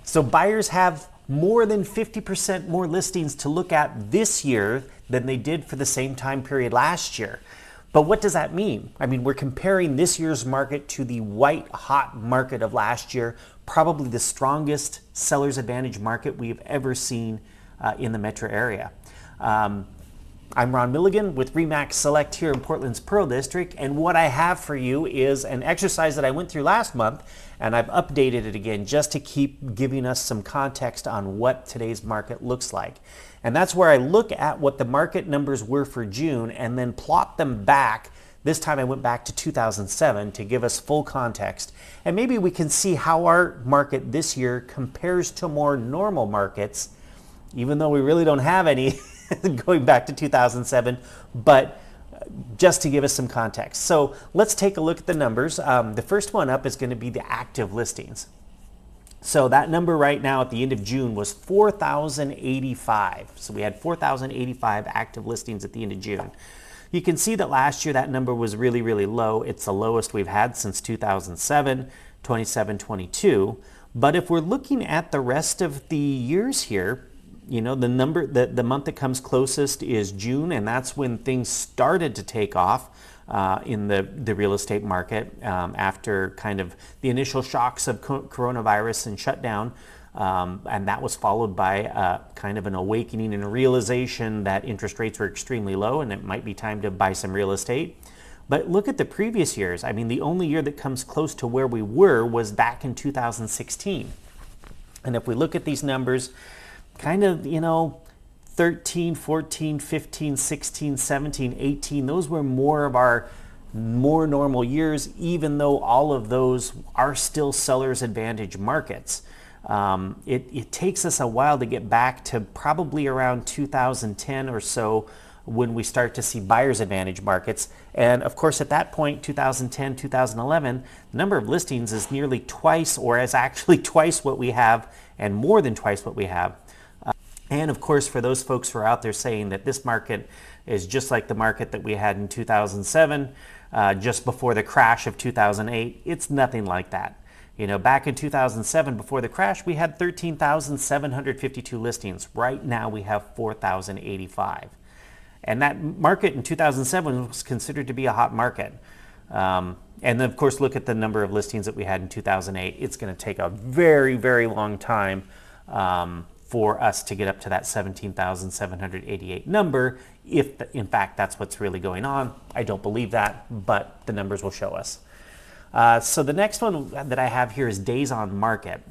So buyers have more than 50% more listings to look at this year than they did for the same time period last year. But what does that mean? I mean, we're comparing this year's market to the white hot market of last year, probably the strongest seller's advantage market we've ever seen in the metro area. I'm Ron Milligan with RE/MAX Select here in Portland's Pearl District, and what I have for you is an exercise that I went through last month, and I've updated it again just to keep giving us some context on what today's market looks like. And that's where I look at what the market numbers were for June and then plot them back. This time I went back to 2007 to give us full context. And maybe we can see how our market this year compares to more normal markets, even though we really don't have any going back to 2007, but just to give us some context. So let's take a look at the numbers. The first one up is going to be the active listings. So that number right now at the end of June was 4,085. So we had 4,085 active listings at the end of June. You can see that last year that number was really, really low. It's the lowest we've had since 2007, 22. But if we're looking at the rest of the years here, you know, the month that comes closest is June, and that's when things started to take off in the real estate market after kind of the initial shocks of coronavirus and shutdown. And that was followed by kind of an awakening and a realization that interest rates were extremely low and it might be time to buy some real estate. But look at the previous years. I mean, the only year that comes close to where we were was back in 2016. And if we look at these numbers, kind of, you know, 13, 14, 15, 16, 17, 18, those were more of our more normal years, even though all of those are still seller's advantage markets. It takes us a while to get back to probably around 2010 or so when we start to see buyer's advantage markets. And of course, at that point, 2010, 2011, the number of listings is nearly twice, or is actually twice what we have, and more than twice what we have. And of course, for those folks who are out there saying that this market is just like the market that we had in 2007, just before the crash of 2008, it's nothing like that. You know, back in 2007, before the crash, we had 13,752 listings. Right now, we have 4,085. And that market in 2007 was considered to be a hot market. And then, of course, look at the number of listings that we had in 2008. It's going to take a very, very long time for us to get up to that 17,788 number, if in fact that's what's really going on. I don't believe that, but the numbers will show us. So the next one that I have here is days on market.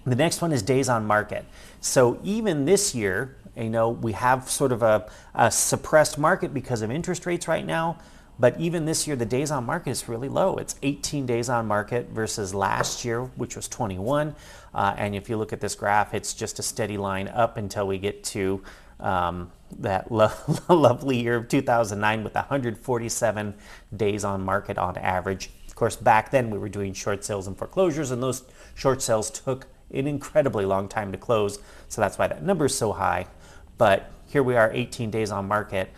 The next one is days on market. So even this year, you know, we have sort of a suppressed market because of interest rates right now. But even this year, the days on market is really low. It's 18 days on market versus last year, which was 21. And if you look at this graph, it's just a steady line up until we get to that lovely year of 2009 with 147 days on market on average. Of course, back then we were doing short sales and foreclosures, and those short sales took an incredibly long time to close. So that's why that number is so high. But here we are, 18 days on market.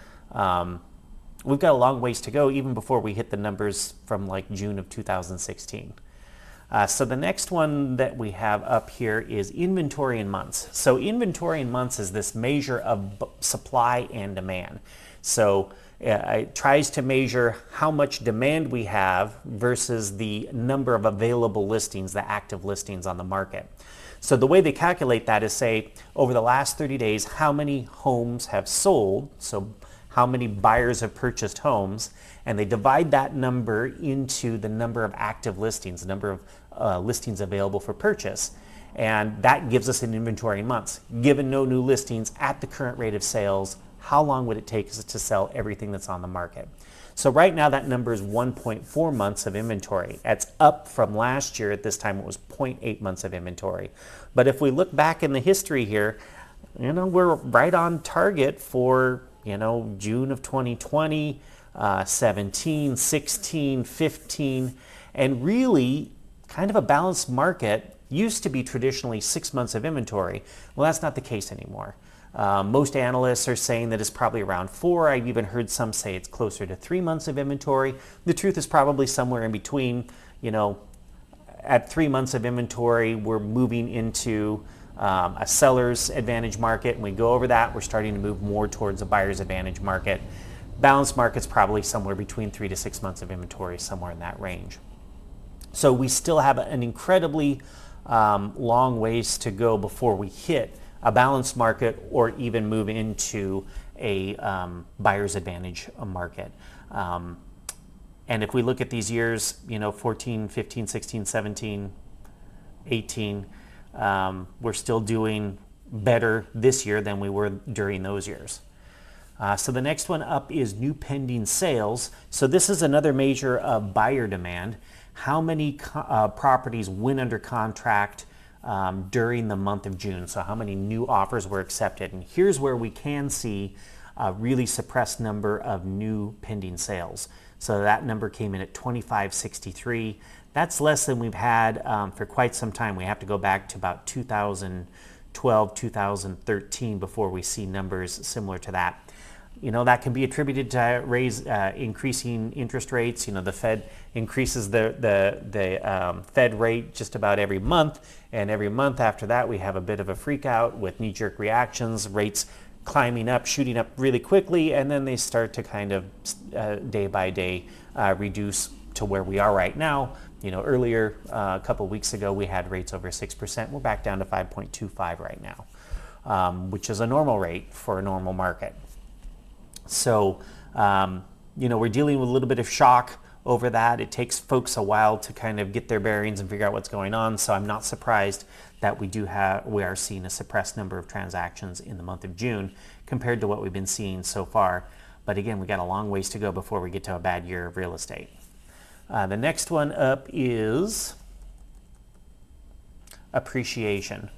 We've got a long ways to go even before we hit the numbers from like June of 2016. So the next one that we have up here is inventory in months. So inventory in months is this measure of supply and demand. So it tries to measure how much demand we have versus the number of available listings, the active listings on the market. So the way they calculate that is, say, over the last 30 days, how many homes have sold, so how many buyers have purchased homes, and they divide that number into the number of active listings, the number of listings available for purchase. And that gives us an inventory in months. Given no new listings at the current rate of sales, how long would it take us to sell everything that's on the market? So right now that number is 1.4 months of inventory. That's up from last year. At this time it was 0.8 months of inventory. But if we look back in the history here, you know, we're right on target for, you know, June of 2020, 17, 16, 15, and really kind of a balanced market. Used to be traditionally 6 months of inventory. Well, that's not the case anymore. Most analysts are saying that it's probably around 4. I've even heard some say it's closer to 3 months of inventory. The truth is probably somewhere in between. You know, at 3 months of inventory, we're moving into a seller's advantage market. When we go over that, we're starting to move more towards a buyer's advantage market. Balanced market's probably somewhere between 3 to 6 months of inventory, somewhere in that range. So we still have an incredibly long ways to go before we hit a balanced market or even move into a buyer's advantage market. And if we look at these years, 14, 15, 16, 17, 18, we're still doing better this year than we were during those years. So the next one up is new pending sales. So this is another measure of buyer demand. How many properties went under contract during the month of June? So how many new offers were accepted? And here's where we can see a really suppressed number of new pending sales. So that number came in at 2563. That's less than we've had for quite some time. We have to go back to about 2012, 2013 before we see numbers similar to that. That can be attributed to increasing interest rates. The Fed increases the Fed rate just about every month, and every month after that we have a bit of a freak out with knee-jerk reactions, rates climbing up, shooting up really quickly, and then they start to kind of day by day reduce to where we are right now. Earlier, a couple of weeks ago, we had rates over 6%. We're back down to 5.25 right now, which is a normal rate for a normal market. So, we're dealing with a little bit of shock over that. It takes folks a while to kind of get their bearings and figure out what's going on. So I'm not surprised that we are seeing a suppressed number of transactions in the month of June compared to what we've been seeing so far. But again, we got a long ways to go before we get to a bad year of real estate. The next one up is appreciation.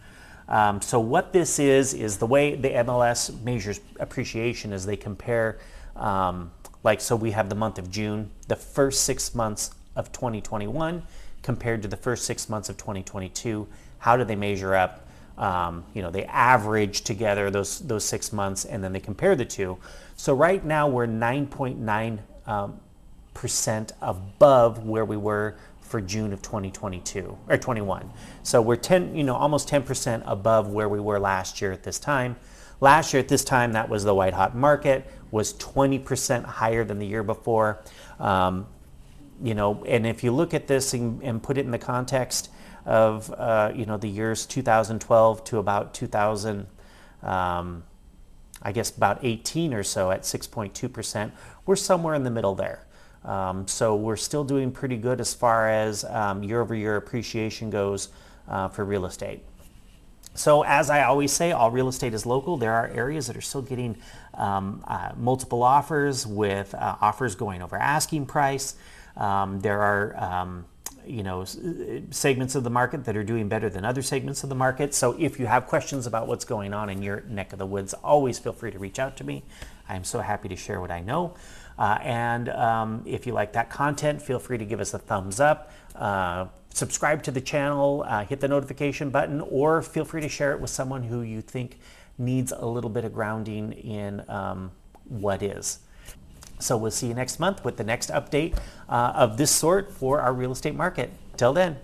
So what this is the way the MLS measures appreciation is they compare, so we have the month of June, the first 6 months of 2021 compared to the first 6 months of 2022. How do they measure up? They average together those 6 months and then they compare the two. So right now we're 9.9% above where we were for June of 2022 or 21. So we're almost 10% above where we were last year at this time. Last year at this time, that was the white hot market, was 20% higher than the year before. And if you look at this and put it in the context of the years 2012 to about 2000, about 18 or so at 6.2%, we're somewhere in the middle there. So we're still doing pretty good as far as year-over-year appreciation goes for real estate. So as I always say, all real estate is local. There are areas that are still getting multiple offers with offers going over asking price. There are segments of the market that are doing better than other segments of the market. So if you have questions about what's going on in your neck of the woods, always feel free to reach out to me. I am so happy to share what I know. And if you like that content, feel free to give us a thumbs up, subscribe to the channel, hit the notification button, or feel free to share it with someone who you think needs a little bit of grounding in what is. So we'll see you next month with the next update of this sort for our real estate market. Till then.